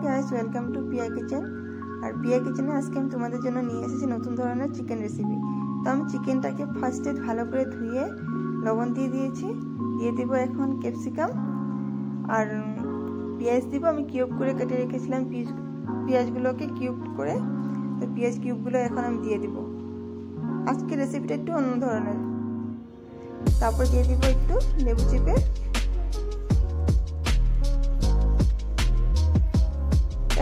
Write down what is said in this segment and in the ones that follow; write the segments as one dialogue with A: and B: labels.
A: Guys, welcome to Piya kitchen. আর পিয়া কিচেনে আজকে আমি তোমাদের জন্য নিয়ে এসেছি নতুন ধরনের চিকেন রেসিপি। তো আমি চিকেনটাকে ফার্স্টে ভালো করে ধুয়ে লবণ দিয়ে দিয়েছি। দিয়ে দেবো এখন ক্যাপসিকাম আর পেঁয়াজ দিব। আমি কিউব করে কেটে রেখেছিলাম পেঁয়াজগুলোকে কিউব করে, তো পেঁয়াজ কিউবগুলো এখন আমি দিয়ে দিব। আজকে রেসিপিটা একটু অন্য ধরনের। তারপর দিয়ে দিব একটু লেবু চিপে।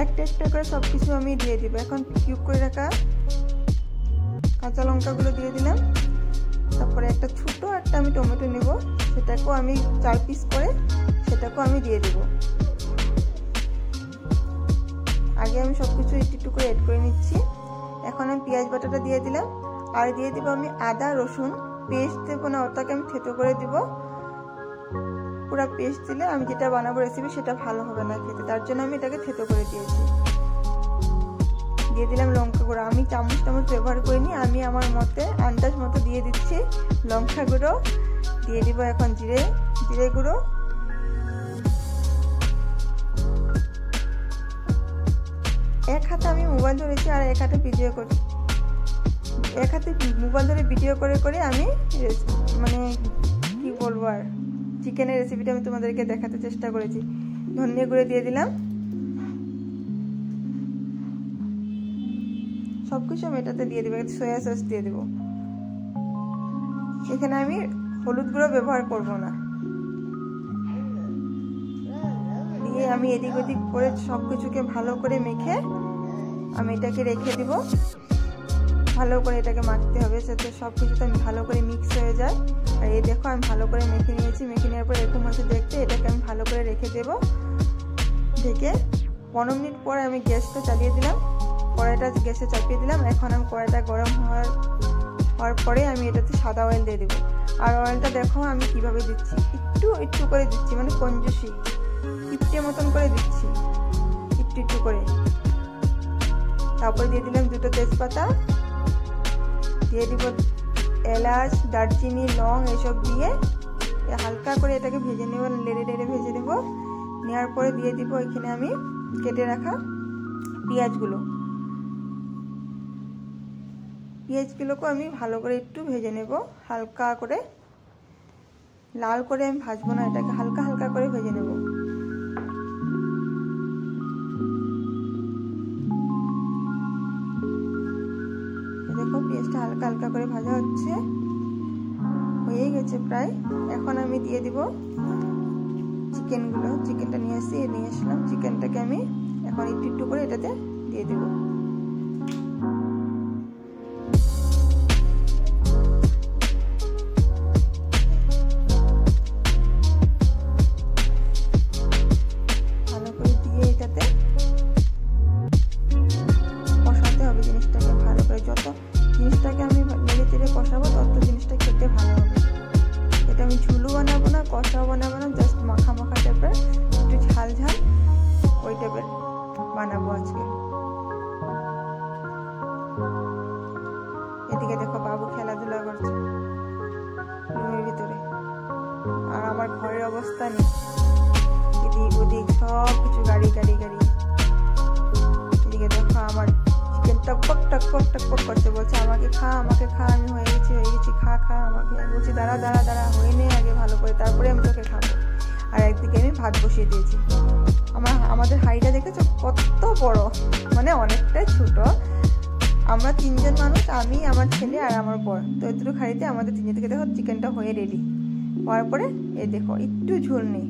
A: একটা একটা করে সব কিছু আমি দিয়ে দিব। এখন কিউব করে রাখা কাঁচা লঙ্কাগুলো দিয়ে দিলাম। তারপরে একটা ছোট একটা আমি টমেটো নেব, সেটাকেও আমি 4 পিস করে সেটাকেও আমি দিয়ে দেব। আগে আমি সব কিছু একটু করে এড করে নিচ্ছি। এখন আমি পেঁয়াজ বাটাটা দিয়ে দিলাম আর দিয়ে দিব আমি আদা রসুন পেস্ট দেবো না, ওটাকে আমি থেতো করে দিব। পুরো পেস্ট দিলে আমি যেটা বানাবো রেসিপি সেটা ভালো হবে না খেতে, তার জন্য আমি এটাকে থেতো করে দিয়েছি। দিয়ে দিলাম লঙ্কা গুঁড়ো। আমি চামচ ব্যবহার করিনি, আমি আমার মতে আন্দাজ মতো দিয়ে দিচ্ছি লঙ্কা গুঁড়ো। দিয়ে দিব এখন জিরে গুঁড়ো। এক হাতে আমি মোবাইল ধরেছি আর এক হাতে ভিডিও করছি। এক হাতে মোবাইল ধরে ভিডিও করে করে আমি মানে কি বলবো আর চিকেনের রেসিপিটা আমি তোমাদেরকে দেখাতে চেষ্টা করেছি। ধনিয়া গুঁড়ো দিয়ে দিলাম। সবকিছু আমি এটাতে দিয়ে দেবো। সয়া সস দিয়ে দেবো। এখানে আমি হলুদ গুঁড়ো ব্যবহার করব না। দিয়ে আমি এদিক ওদিক করে সবকিছুকে ভালো করে মেখে আমি এটাকে রেখে দিব। ভালো করে এটাকে মাখতে হবে যাতে সব কিছুতে আমি ভালো করে মিক্স হয়ে যায়। আর এই দেখো আমি ভালো করে মেখে নিয়েছি। মেখে নেওয়ার পর এরকম হচ্ছে দেখতে। এটাকে আমি ভালো করে রেখে দেবো। ঢেকে 15 মিনিট পরে আমি গ্যাসটা চালিয়ে দিলাম। কড়াইটা গ্যাসে চাপিয়ে দিলাম। এখন আমি কড়াইটা গরম হওয়ার পরে আমি এটাতে সাদা অয়েল দিয়ে দেবো। আর অয়েলটা দেখো আমি কিভাবে দিচ্ছি, একটু করে দিচ্ছি, মানে কঞ্জুসি টিপটে মতন করে দিচ্ছি, একটু করে। তারপরে দিয়ে দিলাম 2টো তেজপাতা, দিয়ে দিব এলাচ দারচিনি লং এসব দিয়ে হালকা করে এটাকে ভেজে নেব, লেড়ে ভেজে নেব। নেওয়ার পরে দিয়ে দিব এখানে আমি কেটে রাখা পেঁয়াজগুলোকে আমি ভালো করে একটু ভেজে নেব, হালকা করে, লাল করে আমি ভাজবো না, এটাকে হালকা হালকা করে ভেজে নেব। দেখো পেঁয়াজটা হালকা হালকা করে ভাজা হচ্ছে, হয়ে গেছে প্রায়। এখন আমি দিয়ে দিব চিকেনটা নিয়ে আসলাম। চিকেনটাকে আমি এখন একটু করে এটাতে দিয়ে দেব। ভালো করে দিয়ে এটাতে কষাতে হবে জিনিসটাকে ভালো করে। যত জিনিসটাকে আমি নেড়ে চেড়ে কষাবো তত জিনিসটা খেতে ভালো হবে। এটা আমি ঝুলও বানাবো না, কষাও বানাবো না, জাস্ট মাখা টাইপের, একটু ঝাল ওই টাইপের বানাবো আজকে। এদিকে দেখো বাবু খেলাধুলা করছে রুমের ভিতরে, আর আমার ঘরের অবস্থা নেই, এদিক ওদিক সব কিছু গাড়ি। এদিকে দেখো আমার চিকেন টকপক করছে, বলছে আমাকে খা। আমি হয়ে গেছি, খা আমাকে। আমি বলছি দাঁড়া হয়ে নে আগে ভালো করে, তারপরে আমি তোকে খাবো। আর একদিকে আমি ভাত বসিয়ে দিয়েছি। আমাদের হাঁড়িটা দেখেছো কত বড়, মানে অনেকটাই ছোট। আমরা 3 জন মানুষ, আমি আমার ছেলে আর আমার বর। তো এতটুকু হাঁড়িতে আমাদের 3 জন থেকে দেখো চিকেনটা হয়ে রেডি হওয়ার পরে এই দেখো একটু ঝোল নেই।